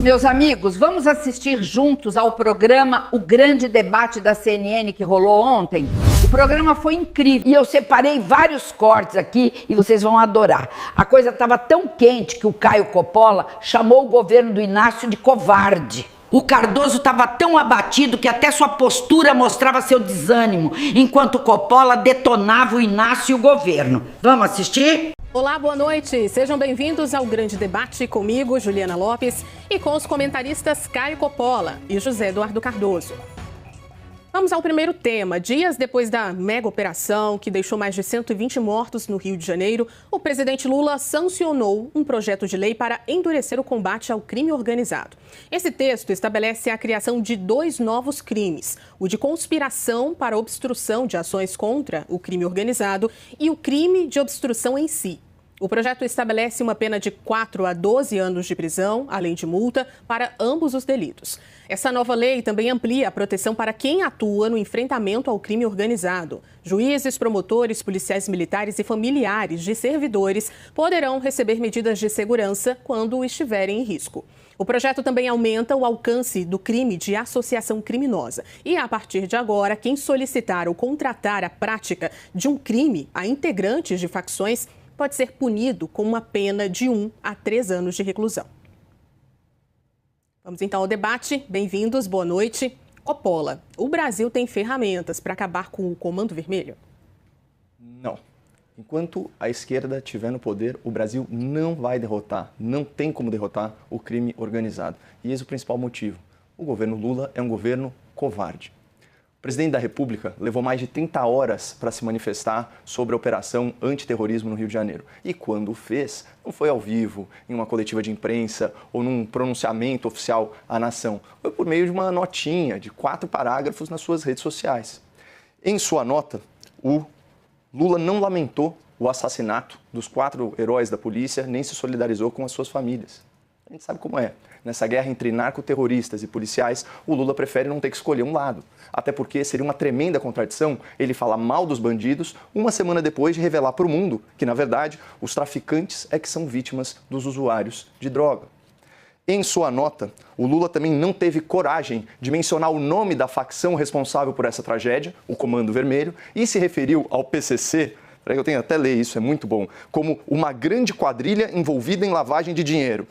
Meus amigos, vamos assistir juntos ao programa O Grande Debate da CNN que rolou ontem? O programa foi incrível e eu separei vários cortes aqui e vocês vão adorar. A coisa estava tão quente que o Caio Coppola chamou o governo do Inácio de covarde. O Cardoso estava tão abatido que até sua postura mostrava seu desânimo, enquanto o Coppola detonava o Inácio e o governo. Vamos assistir? Olá, boa noite. Sejam bem-vindos ao Grande Debate comigo, Juliana Lopes, e com os comentaristas Caio Coppola e José Eduardo Cardoso. Vamos ao primeiro tema. Dias depois da mega operação que deixou mais de 120 mortos no Rio de Janeiro, o presidente Lula sancionou um projeto de lei para endurecer o combate ao crime organizado. Esse texto estabelece a criação de 2 novos crimes: o de conspiração para obstrução de ações contra o crime organizado e o crime de obstrução em si. O projeto estabelece uma pena de 4 a 12 anos de prisão, além de multa, para ambos os delitos. Essa nova lei também amplia a proteção para quem atua no enfrentamento ao crime organizado. Juízes, promotores, policiais militares e familiares de servidores poderão receber medidas de segurança quando estiverem em risco. O projeto também aumenta o alcance do crime de associação criminosa. E, a partir de agora, quem solicitar ou contratar a prática de um crime a integrantes de facções pode ser punido com uma pena de 1 a 3 anos de reclusão. Vamos então ao debate. Bem-vindos, boa noite. Coppola, o Brasil tem ferramentas para acabar com o Comando Vermelho? Não. Enquanto a esquerda estiver no poder, o Brasil não vai derrotar, não tem como derrotar o crime organizado. E esse é o principal motivo. O governo Lula é um governo covarde. O presidente da República levou mais de 30 horas para se manifestar sobre a operação antiterrorismo no Rio de Janeiro. E quando o fez, não foi ao vivo, em uma coletiva de imprensa ou num pronunciamento oficial à nação. Foi por meio de uma notinha de 4 parágrafos nas suas redes sociais. Em sua nota, o Lula não lamentou o assassinato dos 4 heróis da polícia, nem se solidarizou com as suas famílias. A gente sabe como é. Nessa guerra entre narcoterroristas e policiais, o Lula prefere não ter que escolher um lado. Até porque seria uma tremenda contradição ele falar mal dos bandidos uma semana depois de revelar para o mundo que, na verdade, os traficantes é que são vítimas dos usuários de droga. Em sua nota, o Lula também não teve coragem de mencionar o nome da facção responsável por essa tragédia, o Comando Vermelho, e se referiu ao PCC, eu tenho até ler isso, é muito bom, como uma grande quadrilha envolvida em lavagem de dinheiro.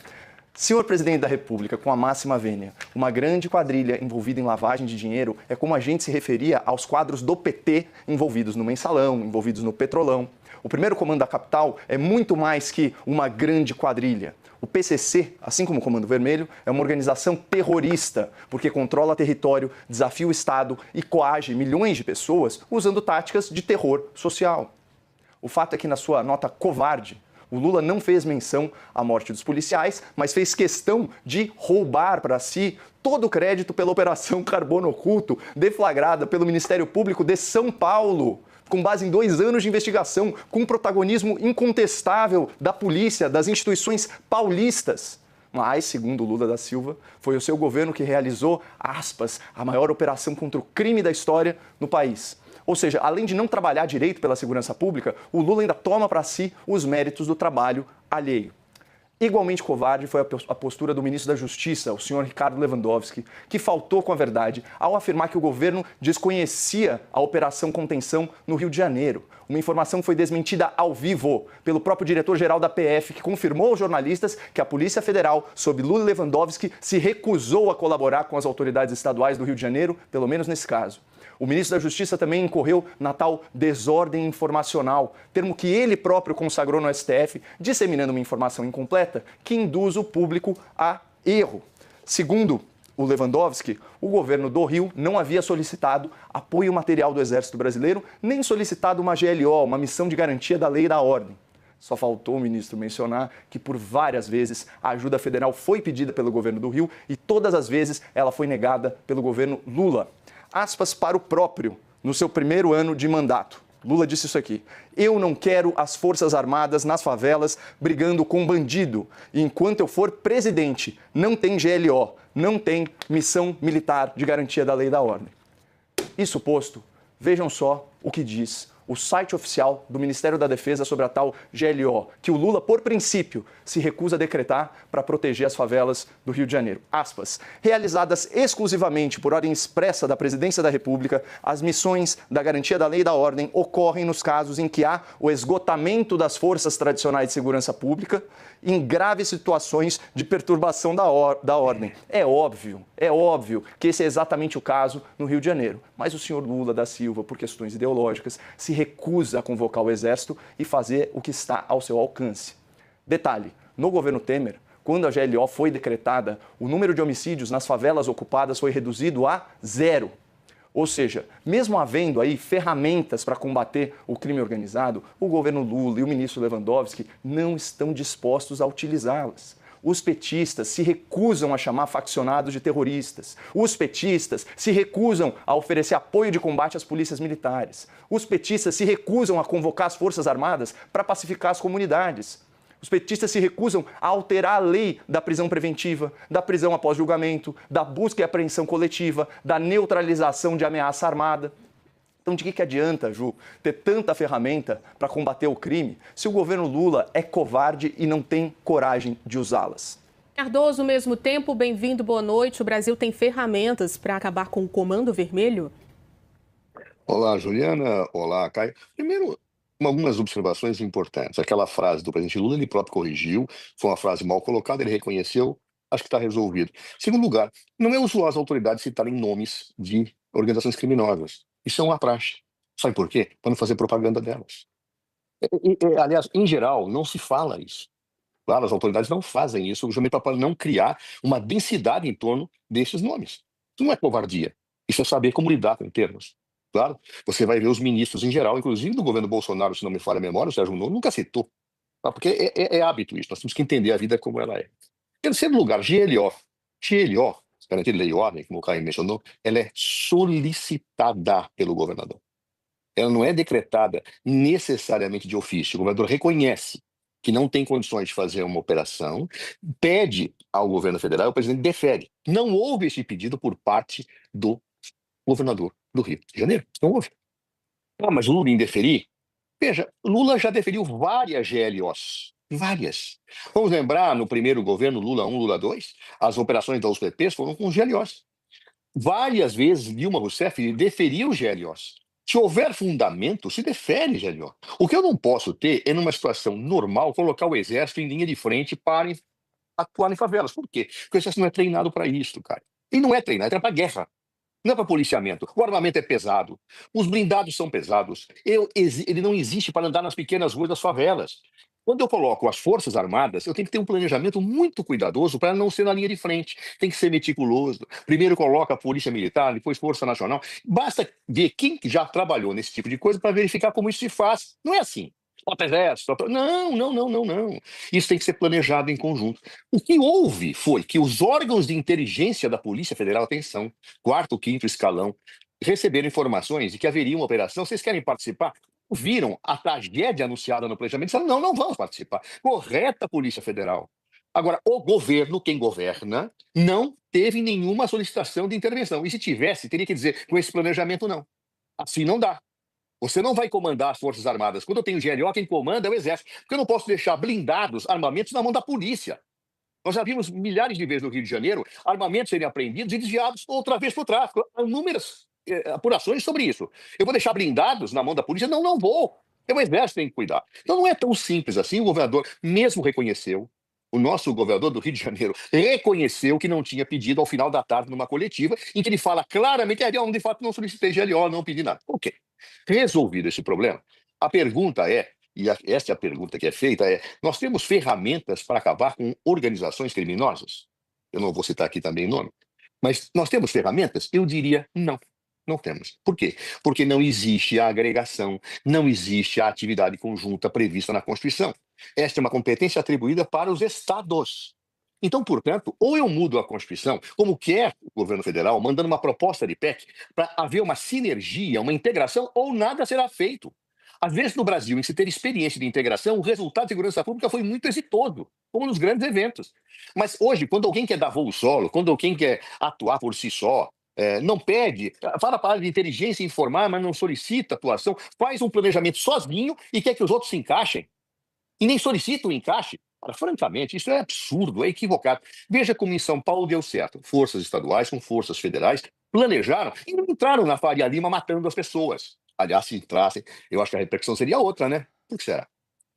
Senhor presidente da República, com a máxima vênia, uma grande quadrilha envolvida em lavagem de dinheiro é como a gente se referia aos quadros do PT envolvidos no Mensalão, envolvidos no Petrolão. O primeiro comando da capital é muito mais que uma grande quadrilha. O PCC, assim como o Comando Vermelho, é uma organização terrorista, porque controla território, desafia o Estado e coage milhões de pessoas usando táticas de terror social. O fato é que na sua nota covarde, o Lula não fez menção à morte dos policiais, mas fez questão de roubar para si todo o crédito pela Operação Carbono Oculto, deflagrada pelo Ministério Público de São Paulo, com base em 2 anos de investigação, com um protagonismo incontestável da polícia, das instituições paulistas. Mas, segundo Lula da Silva, foi o seu governo que realizou, aspas, a maior operação contra o crime da história no país. Ou seja, além de não trabalhar direito pela segurança pública, o Lula ainda toma para si os méritos do trabalho alheio. Igualmente covarde foi a postura do ministro da Justiça, o senhor Ricardo Lewandowski, que faltou com a verdade ao afirmar que o governo desconhecia a Operação Contenção no Rio de Janeiro. Uma informação foi desmentida ao vivo pelo próprio diretor-geral da PF, que confirmou aos jornalistas que a Polícia Federal, sob Lula e Lewandowski, se recusou a colaborar com as autoridades estaduais do Rio de Janeiro, pelo menos nesse caso. O ministro da Justiça também incorreu na tal desordem informacional, termo que ele próprio consagrou no STF, disseminando uma informação incompleta que induz o público a erro. Segundo o Lewandowski, o governo do Rio não havia solicitado apoio material do Exército Brasileiro, nem solicitado uma GLO, uma missão de garantia da lei e da ordem. Só faltou o ministro mencionar que por várias vezes a ajuda federal foi pedida pelo governo do Rio e todas as vezes ela foi negada pelo governo Lula. Aspas para o próprio, no seu primeiro ano de mandato. Lula disse isso aqui: eu não quero as Forças Armadas nas favelas brigando com bandido. E enquanto eu for presidente, não tem GLO, não tem missão militar de garantia da lei e da ordem. Isso posto, vejam só o que diz o site oficial do Ministério da Defesa sobre a tal GLO, que o Lula, por princípio, se recusa a decretar para proteger as favelas do Rio de Janeiro. Aspas. Realizadas exclusivamente por ordem expressa da Presidência da República, as missões da garantia da lei e da ordem ocorrem nos casos em que há o esgotamento das forças tradicionais de segurança pública em graves situações de perturbação da ordem. É óbvio que esse é exatamente o caso no Rio de Janeiro. Mas o senhor Lula da Silva, por questões ideológicas, se recusa a convocar o Exército e fazer o que está ao seu alcance. Detalhe, no governo Temer, quando a GLO foi decretada, o número de homicídios nas favelas ocupadas foi reduzido a 0. Ou seja, mesmo havendo aí ferramentas para combater o crime organizado, o governo Lula e o ministro Lewandowski não estão dispostos a utilizá-las. Os petistas se recusam a chamar faccionados de terroristas. Os petistas se recusam a oferecer apoio de combate às polícias militares. Os petistas se recusam a convocar as Forças Armadas para pacificar as comunidades. Os petistas se recusam a alterar a lei da prisão preventiva, da prisão após julgamento, da busca e apreensão coletiva, da neutralização de ameaça armada. Então, de que adianta, Ju, ter tanta ferramenta para combater o crime se o governo Lula é covarde e não tem coragem de usá-las? Cardoso, ao mesmo tempo, bem-vindo, boa noite. O Brasil tem ferramentas para acabar com o Comando Vermelho? Olá, Juliana. Olá, Caio. Primeiro, algumas observações importantes. Aquela frase do presidente Lula, ele próprio corrigiu, foi uma frase mal colocada, ele reconheceu, acho que está resolvido. Segundo lugar, não é usual as autoridades citarem nomes de organizações criminosas. Isso é uma praxe. Sabe por quê? Para não fazer propaganda delas. Aliás, em geral, não se fala isso. Claro, as autoridades não fazem isso, justamente para não criar uma densidade em torno desses nomes. Isso não é covardia. Isso é saber como lidar com termos. Claro, você vai ver os ministros em geral, inclusive do governo Bolsonaro, se não me falha a memória, o Sérgio Moro nunca citou. Tá? Porque é hábito isso, nós temos que entender a vida como ela é. Em terceiro lugar, GLO. GLO, garantia de lei e ordem, como o Caio mencionou, ela é solicitada pelo governador. Ela não é decretada necessariamente de ofício. O governador reconhece que não tem condições de fazer uma operação, pede ao governo federal e o presidente defere. Não houve esse pedido por parte do governador do Rio de Janeiro. Não houve. Ah, mas Lula indeferir? Veja, Lula já deferiu várias GLOs. Várias. Vamos lembrar, no primeiro governo Lula 1, Lula 2, as operações da USPPs foram com GLOs. Várias vezes Dilma Rousseff deferiu GLOs. Se houver fundamento, se defere GLO. O que eu não posso ter é, numa situação normal, colocar o exército em linha de frente para atuar em favelas. Por quê? Porque o exército não é treinado para isso, cara. E não é treinado, é para guerra. Não é para policiamento. O armamento é pesado. Os blindados são pesados. Ele não existe para andar nas pequenas ruas das favelas. Quando eu coloco as Forças Armadas, eu tenho que ter um planejamento muito cuidadoso para não ser na linha de frente. Tem que ser meticuloso. Primeiro coloca a Polícia Militar, depois Força Nacional. Basta ver quem já trabalhou nesse tipo de coisa para verificar como isso se faz. Não é assim. Não, não, não, não, não. Isso tem que ser planejado em conjunto. O que houve foi que os órgãos de inteligência da Polícia Federal, atenção, quarto, quinto escalão, receberam informações de que haveria uma operação. Vocês querem participar? Viram a tragédia anunciada no planejamento e disseram, não, não vamos participar. Correta Polícia Federal. Agora, o governo, quem governa, não teve nenhuma solicitação de intervenção. E se tivesse, teria que dizer, com esse planejamento, não. Assim não dá. Você não vai comandar as Forças Armadas. Quando eu tenho GLO, quem comanda é o Exército. Porque eu não posso deixar blindados, armamentos na mão da polícia. Nós já vimos milhares de vezes no Rio de Janeiro armamentos serem apreendidos e desviados outra vez para o tráfico. Há inúmeras apurações sobre isso. Eu vou deixar blindados na mão da polícia? Não, não vou. É o Exército que tem que cuidar. Então não é tão simples assim. O governador mesmo reconheceu, o nosso governador do Rio de Janeiro reconheceu que não tinha pedido ao final da tarde numa coletiva, em que ele fala claramente, de fato não solicitei GLO, não pedi nada. Ok. Resolvido esse problema, a pergunta é, essa é a pergunta que é feita, nós temos ferramentas para acabar com organizações criminosas? Eu não vou citar aqui também nome, mas nós temos ferramentas? Eu diria não, não temos. Por quê? Porque não existe a agregação, não existe a atividade conjunta prevista na Constituição. Esta é uma competência atribuída para os estados. Então, portanto, ou eu mudo a Constituição, como quer o governo federal, mandando uma proposta de PEC para haver uma sinergia, uma integração, ou nada será feito. Às vezes, no Brasil, em se ter experiência de integração, o resultado de segurança pública foi muito exitoso, como nos grandes eventos. Mas hoje, quando alguém quer dar voo solo, quando alguém quer atuar por si só, não pede, fala para a área de inteligência informar, mas não solicita atuação, faz um planejamento sozinho e quer que os outros se encaixem. E nem solicita o encaixe. Ora, francamente, isso é absurdo, é equivocado. Veja como em São Paulo deu certo. Forças estaduais com forças federais planejaram e não entraram na Faria Lima matando as pessoas. Aliás, se entrassem, eu acho que a repercussão seria outra, né? Por que será?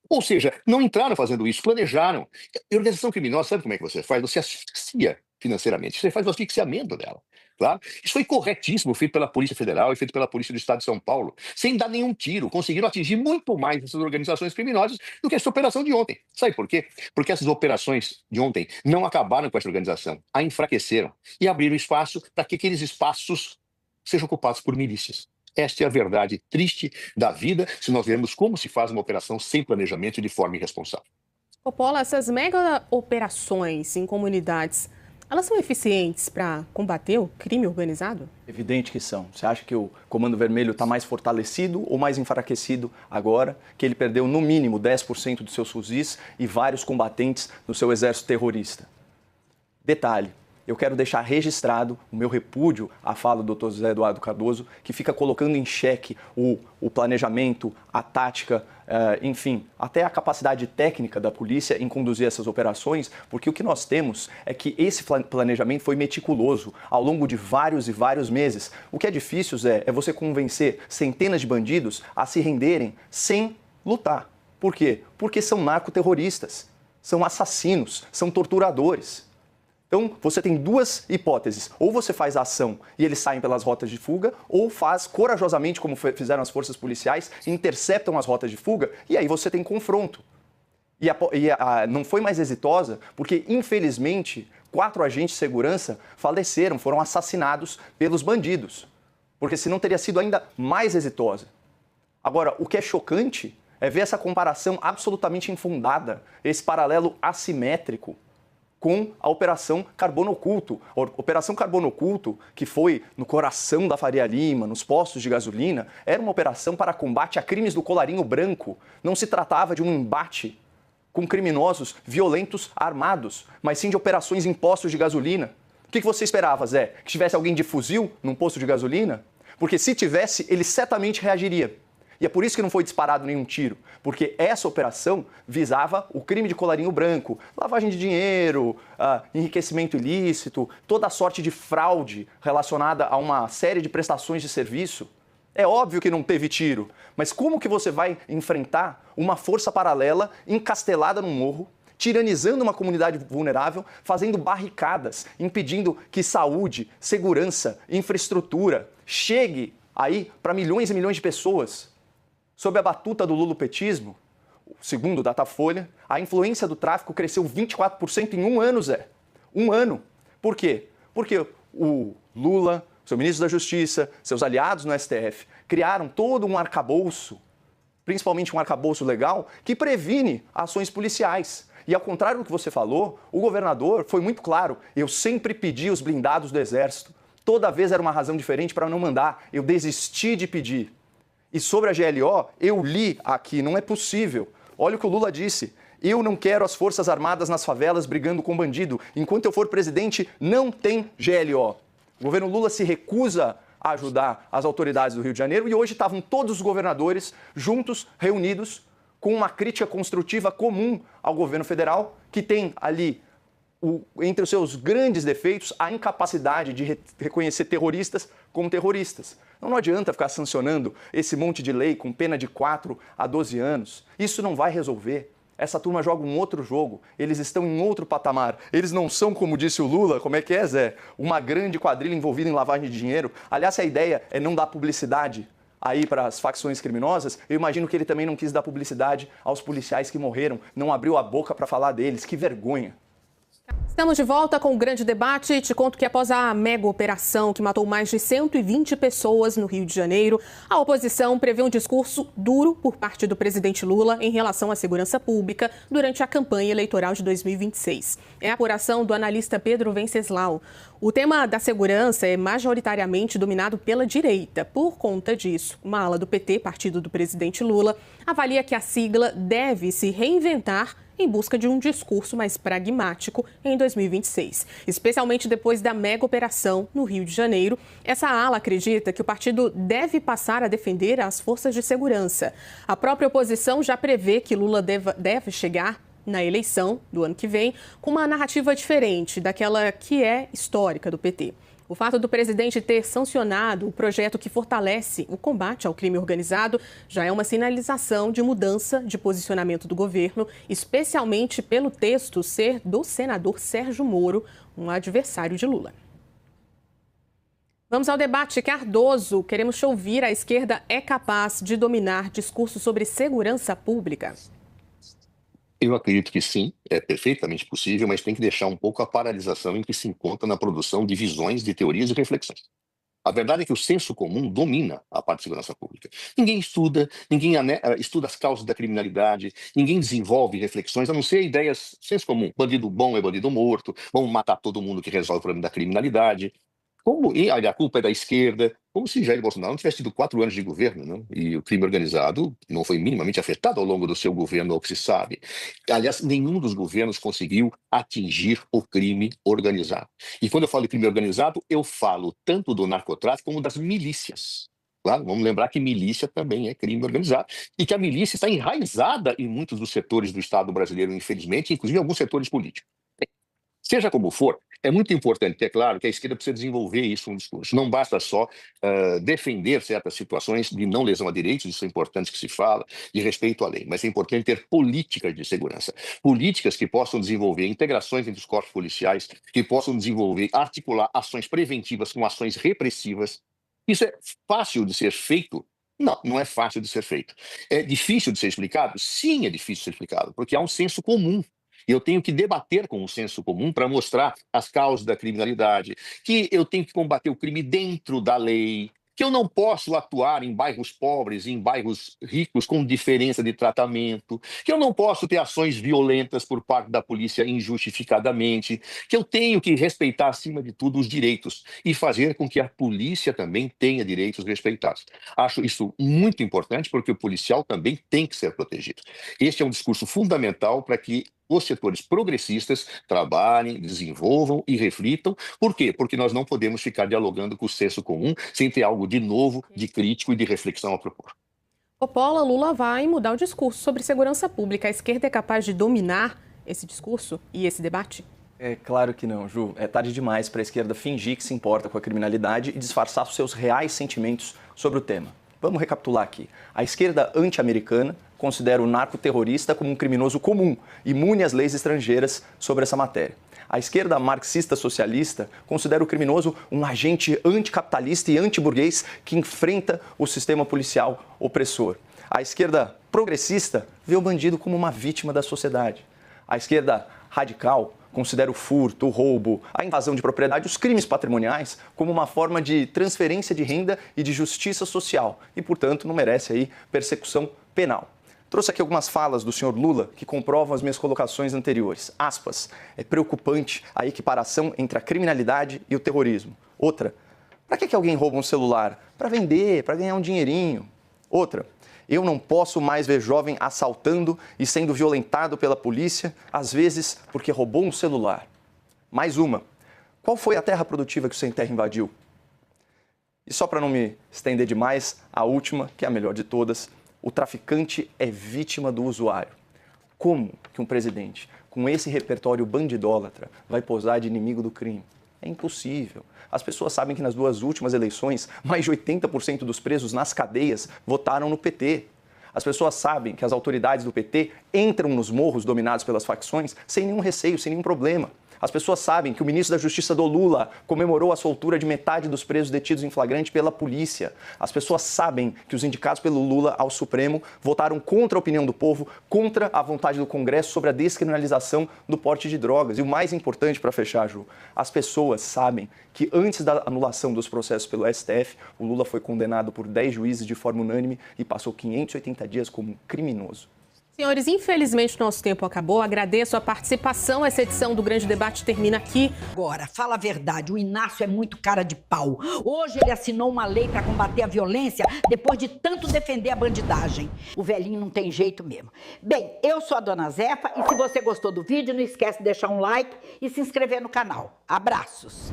Ou seja, não entraram fazendo isso, planejaram. E organização criminosa, sabe como é que você faz? Você asfixia financeiramente, você faz o asfixiamento dela. Claro? Isso foi corretíssimo, feito pela Polícia Federal e feito pela Polícia do Estado de São Paulo, sem dar nenhum tiro. Conseguiram atingir muito mais essas organizações criminosas do que essa operação de ontem. Sabe por quê? Porque essas operações de ontem não acabaram com essa organização, a enfraqueceram e abriram espaço para que aqueles espaços sejam ocupados por milícias. Esta é a verdade triste da vida, se nós vermos como se faz uma operação sem planejamento e de forma irresponsável. Coppola, essas mega operações em comunidades, elas são eficientes para combater o crime organizado? Evidente que são. Você acha que o Comando Vermelho está mais fortalecido ou mais enfraquecido agora, que ele perdeu no mínimo 10% dos seus fuzis e vários combatentes no seu exército terrorista? Detalhe. Eu quero deixar registrado o meu repúdio à fala do Dr. José Eduardo Cardoso, que fica colocando em xeque o planejamento, a tática, enfim, até a capacidade técnica da polícia em conduzir essas operações, porque o que nós temos é que esse planejamento foi meticuloso ao longo de vários e vários meses. O que é difícil, Zé, é você convencer centenas de bandidos a se renderem sem lutar. Por quê? Porque são narcoterroristas, são assassinos, são torturadores. Então, você tem duas hipóteses. Ou você faz a ação e eles saem pelas rotas de fuga, ou faz corajosamente, como fizeram as forças policiais, interceptam as rotas de fuga, e aí você tem confronto. Não foi mais exitosa porque, infelizmente, 4 agentes de segurança faleceram, foram assassinados pelos bandidos. Porque senão teria sido ainda mais exitosa. Agora, o que é chocante é ver essa comparação absolutamente infundada, esse paralelo assimétrico com a Operação Carbono Oculto. A Operação Carbono Oculto, que foi no coração da Faria Lima, nos postos de gasolina, era uma operação para combate a crimes do colarinho branco. Não se tratava de um embate com criminosos violentos armados, mas sim de operações em postos de gasolina. O que você esperava, Zé? Que tivesse alguém de fuzil num posto de gasolina? Porque se tivesse, ele certamente reagiria. E é por isso que não foi disparado nenhum tiro, porque essa operação visava o crime de colarinho branco, lavagem de dinheiro, enriquecimento ilícito, toda a sorte de fraude relacionada a uma série de prestações de serviço. É óbvio que não teve tiro, mas como que você vai enfrentar uma força paralela encastelada num morro, tiranizando uma comunidade vulnerável, fazendo barricadas, impedindo que saúde, segurança, infraestrutura chegue aí para milhões e milhões de pessoas? Sob a batuta do lulopetismo, segundo o Datafolha, a influência do tráfico cresceu 24% em um ano, Zé. Um ano. Por quê? Porque o Lula, seu ministro da Justiça, seus aliados no STF, criaram todo um arcabouço, principalmente um arcabouço legal, que previne ações policiais. E ao contrário do que você falou, o governador foi muito claro. Eu sempre pedi os blindados do Exército. Toda vez era uma razão diferente para não mandar. Eu desisti de pedir. E sobre a GLO, eu li aqui, não é possível. Olha o que o Lula disse. Eu não quero as Forças Armadas nas favelas brigando com bandido. Enquanto eu for presidente, não tem GLO. O governo Lula se recusa a ajudar as autoridades do Rio de Janeiro e hoje estavam todos os governadores juntos, reunidos, com uma crítica construtiva comum ao governo federal, que tem ali, entre os seus grandes defeitos, a incapacidade de reconhecer terroristas como terroristas. Então não adianta ficar sancionando esse monte de lei com pena de 4 a 12 anos. Isso não vai resolver. Essa turma joga um outro jogo. Eles estão em outro patamar. Eles não são, como disse o Lula, como é que é, Zé? Uma grande quadrilha envolvida em lavagem de dinheiro. Aliás, se a ideia é não dar publicidade aí para as facções criminosas, eu imagino que ele também não quis dar publicidade aos policiais que morreram. Não abriu a boca para falar deles. Que vergonha. Estamos de volta com o grande debate. Te conto que após a mega operação que matou mais de 120 pessoas no Rio de Janeiro, a oposição prevê um discurso duro por parte do presidente Lula em relação à segurança pública durante a campanha eleitoral de 2026. É a apuração do analista Pedro Venceslau. O tema da segurança é majoritariamente dominado pela direita. Por conta disso, uma ala do PT, partido do presidente Lula, avalia que a sigla deve se reinventar em busca de um discurso mais pragmático em 2026. Especialmente depois da mega operação no Rio de Janeiro, essa ala acredita que o partido deve passar a defender as forças de segurança. A própria oposição já prevê que Lula deve chegar na eleição do ano que vem com uma narrativa diferente daquela que é histórica do PT. O fato do presidente ter sancionado o projeto que fortalece o combate ao crime organizado já é uma sinalização de mudança de posicionamento do governo, especialmente pelo texto ser do senador Sérgio Moro, um adversário de Lula. Vamos ao debate. Cardoso, queremos te ouvir. A esquerda é capaz de dominar discursos sobre segurança pública? Eu acredito que sim, é perfeitamente possível, mas tem que deixar um pouco a paralisação em que se encontra na produção de visões, de teorias e reflexões. A verdade é que o senso comum domina a parte de segurança pública. Ninguém estuda, ninguém estuda as causas da criminalidade, ninguém desenvolve reflexões, a não ser ideias senso comum. Bandido bom é bandido morto, vamos matar todo mundo que resolve o problema da criminalidade. E a culpa é da esquerda, como se Jair Bolsonaro não tivesse tido 4 anos de governo, não? E o crime organizado não foi minimamente afetado ao longo do seu governo, ao que se sabe. Aliás, nenhum dos governos conseguiu atingir o crime organizado. E quando eu falo de crime organizado, eu falo tanto do narcotráfico como das milícias. Claro, vamos lembrar que milícia também é crime organizado e que a milícia está enraizada em muitos dos setores do Estado brasileiro, infelizmente, inclusive em alguns setores políticos. Seja como for, é muito importante, é claro, que a esquerda precisa desenvolver isso no discurso. Não basta só defender certas situações de não lesão a direitos, isso é importante que se fala, de respeito à lei, mas é importante ter políticas de segurança. Políticas que possam desenvolver integrações entre os corpos policiais, que possam desenvolver, articular ações preventivas com ações repressivas. Isso é fácil de ser feito? Não, não é fácil de ser feito. É difícil de ser explicado? Sim, é difícil de ser explicado, porque há um senso comum. E eu tenho que debater com o senso comum para mostrar as causas da criminalidade, que eu tenho que combater o crime dentro da lei, que eu não posso atuar em bairros pobres, em bairros ricos com diferença de tratamento, que eu não posso ter ações violentas por parte da polícia injustificadamente, que eu tenho que respeitar, acima de tudo, os direitos e fazer com que a polícia também tenha direitos respeitados. Acho isso muito importante, porque o policial também tem que ser protegido. Este é um discurso fundamental para que os setores progressistas trabalhem, desenvolvam e reflitam. Por quê? Porque nós não podemos ficar dialogando com o senso comum sem ter algo de novo, de crítico e de reflexão a propor. Coppola, Lula vai mudar o discurso sobre segurança pública. A esquerda é capaz de dominar esse discurso e esse debate? É claro que não, Ju. É tarde demais para a esquerda fingir que se importa com a criminalidade e disfarçar os seus reais sentimentos sobre o tema. Vamos recapitular aqui. A esquerda anti-americana considera o narcoterrorista como um criminoso comum, imune às leis estrangeiras sobre essa matéria. A esquerda marxista-socialista considera o criminoso um agente anticapitalista e antiburguês que enfrenta o sistema policial opressor. A esquerda progressista vê o bandido como uma vítima da sociedade. A esquerda radical considera o furto, o roubo, a invasão de propriedade, os crimes patrimoniais como uma forma de transferência de renda e de justiça social e, portanto, não merece aí persecução penal. Trouxe aqui algumas falas do senhor Lula que comprovam as minhas colocações anteriores. Aspas, é preocupante a equiparação entre a criminalidade e o terrorismo. Outra, para que alguém rouba um celular? Para vender, para ganhar um dinheirinho. Outra, eu não posso mais ver jovem assaltando e sendo violentado pela polícia, às vezes porque roubou um celular. Mais uma, qual foi a terra produtiva que o Sem Terra invadiu? E só para não me estender demais, a última, que é a melhor de todas, o traficante é vítima do usuário. Como que um presidente com esse repertório bandidólatra vai posar de inimigo do crime? É impossível. As pessoas sabem que nas 2 últimas eleições, mais de 80% dos presos nas cadeias votaram no PT. As pessoas sabem que as autoridades do PT entram nos morros dominados pelas facções sem nenhum receio, sem nenhum problema. As pessoas sabem que o ministro da Justiça do Lula comemorou a soltura de metade dos presos detidos em flagrante pela polícia. As pessoas sabem que os indicados pelo Lula ao Supremo votaram contra a opinião do povo, contra a vontade do Congresso sobre a descriminalização do porte de drogas. E o mais importante para fechar, Ju, as pessoas sabem que antes da anulação dos processos pelo STF, o Lula foi condenado por 10 juízes de forma unânime e passou 580 dias como um criminoso. Senhores, infelizmente nosso tempo acabou. Agradeço a participação. Essa edição do Grande Debate termina aqui. Agora, fala a verdade, o Inácio é muito cara de pau. Hoje ele assinou uma lei para combater a violência depois de tanto defender a bandidagem. O velhinho não tem jeito mesmo. Bem, eu sou a Dona Zefa e se você gostou do vídeo, não esquece de deixar um like e se inscrever no canal. Abraços!